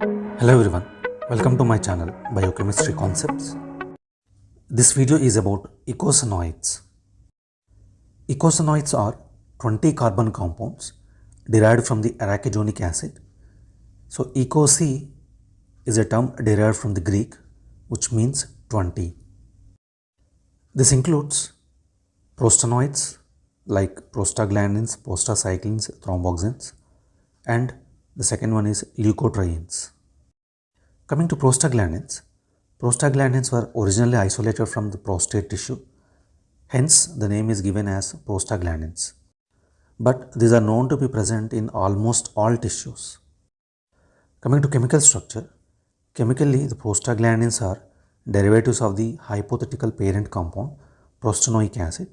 Hello everyone, welcome to my channel Biochemistry Concepts. This video is about eicosanoids. Eicosanoids are 20 carbon compounds derived from the arachidonic acid. So eicosi is a term derived from the Greek which means 20. This includes prostanoids like prostaglandins, prostacyclins, thromboxanes, and the second one is leukotrienes. Coming to prostaglandins, prostaglandins were originally isolated from the prostate tissue, hence the name is given as prostaglandins. But these are known to be present in almost all tissues. Coming to chemical structure, chemically the prostaglandins are derivatives of the hypothetical parent compound prostanoic acid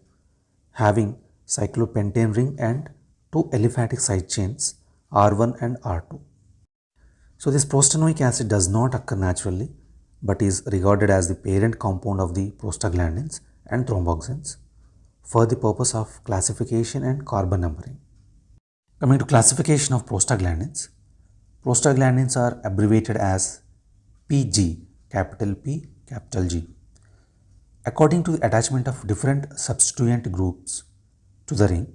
having cyclopentane ring and two aliphatic side chains R1 and R2. So this prostanoic acid does not occur naturally but is regarded as the parent compound of the prostaglandins and thromboxanes for the purpose of classification and carbon numbering. Coming to classification of prostaglandins, prostaglandins are abbreviated as PG, capital P, capital G. According to the attachment of different substituent groups to the ring,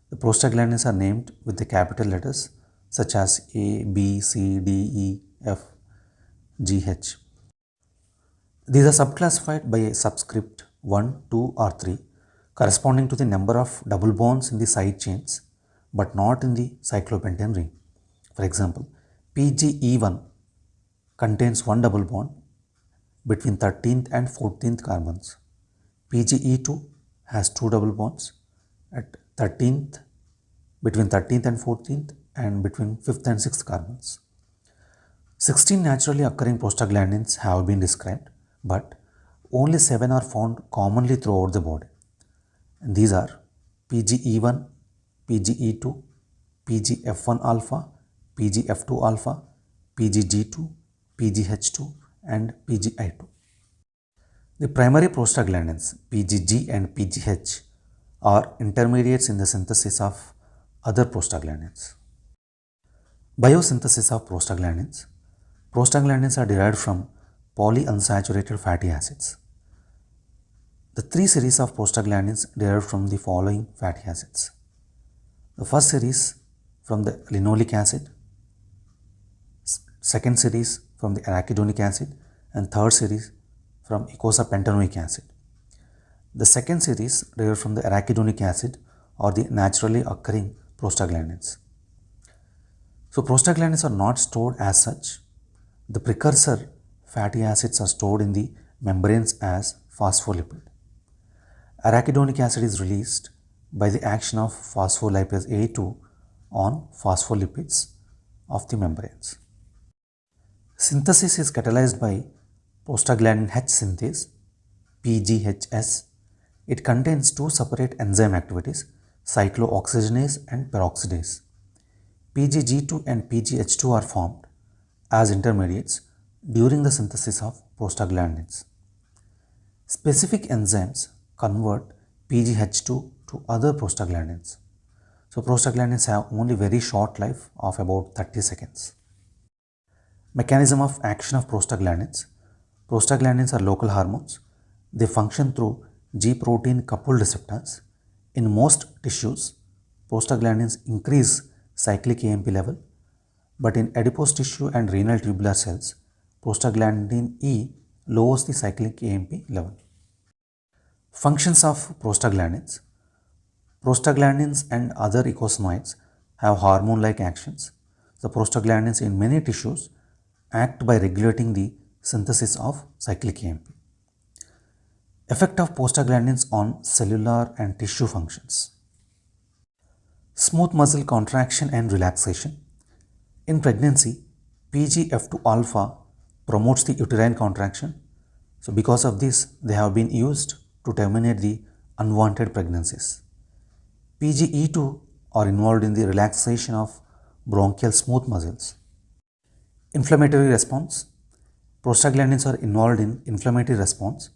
the prostaglandins are named with the capital letters such as A, B, C, D, E, F, G, H. These are subclassified by a subscript 1, 2 or 3 corresponding to the number of double bonds in the side chains but not in the cyclopentane ring. For example, PgE1 contains one double bond between 13th and 14th carbons. PgE2 has two double bonds at 13th, between 13th and 14th and between 5th and 6th carbons. 16 naturally occurring prostaglandins have been described, but only 7 are found commonly throughout the body. And these are PgE1, PgE2, PgF1 alpha, PgF2 alpha, PgG2, PgH2 and PgI2. The primary prostaglandins PgG and PgH are intermediates in the synthesis of other prostaglandins. Biosynthesis of prostaglandins. Prostaglandins are derived from polyunsaturated fatty acids. The three series of prostaglandins derived from the following fatty acids. The first series from the linoleic acid, second series from the arachidonic acid, and third series from eicosapentaenoic acid. The second series derived from the arachidonic acid or the naturally occurring prostaglandins. So prostaglandins are not stored as such. The precursor fatty acids are stored in the membranes as phospholipid. Arachidonic acid is released by the action of phospholipase A2 on phospholipids of the membranes. Synthesis is catalyzed by prostaglandin H synthase, PGHS. It contains two separate enzyme activities, cyclooxygenase and peroxidase. PGG2 and PGH2 are formed as intermediates during the synthesis of prostaglandins. Specific enzymes convert PGH2 to other prostaglandins. So prostaglandins have only very short life of about 30 seconds. Mechanism of action of prostaglandins. Prostaglandins are local hormones. They function through G protein coupled receptors. In most tissues, prostaglandins increase cyclic AMP level, but in adipose tissue and renal tubular cells, prostaglandin E lowers the cyclic AMP level. Functions of prostaglandins. Prostaglandins and other eicosanoids have hormone-like actions. The prostaglandins in many tissues act by regulating the synthesis of cyclic AMP. Effect of prostaglandins on cellular and tissue functions. Smooth muscle contraction and relaxation. In pregnancy, PGF2 alpha promotes the uterine contraction. So because of this, they have been used to terminate the unwanted pregnancies. PGE2 are involved in the relaxation of bronchial smooth muscles. Inflammatory response. Prostaglandins are involved in inflammatory response,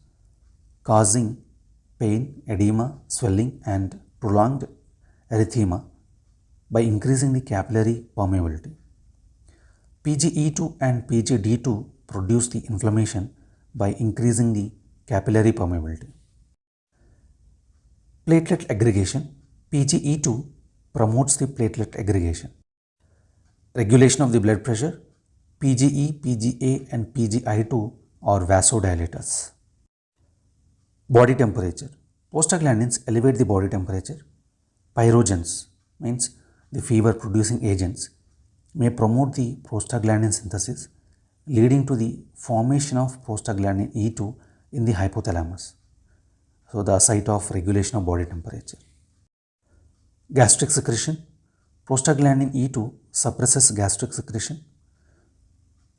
causing pain, edema, swelling and prolonged erythema by increasing the capillary permeability. PGE2 and PGD2 produce the inflammation by increasing the capillary permeability. Platelet aggregation. PGE2 promotes the platelet aggregation. Regulation of the blood pressure. PGE, PGA and PGI2 are vasodilators. Body temperature. Prostaglandins elevate the body temperature. Pyrogens means the fever producing agents may promote the prostaglandin synthesis, leading to the formation of prostaglandin E2 in the hypothalamus. So the site of regulation of body temperature. Gastric secretion. Prostaglandin E2 suppresses gastric secretion.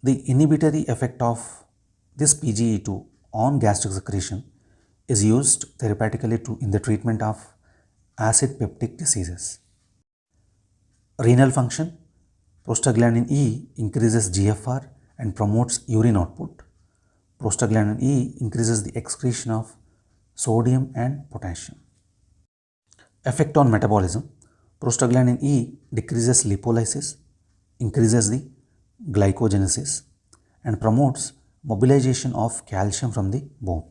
The inhibitory effect of this PGE2 on gastric secretion is used therapeutically in the treatment of acid peptic diseases. Renal function. Prostaglandin E increases GFR and promotes urine output. Prostaglandin E increases the excretion of sodium and potassium. Effect on metabolism. Prostaglandin E decreases lipolysis, increases the glycogenesis and promotes mobilization of calcium from the bone.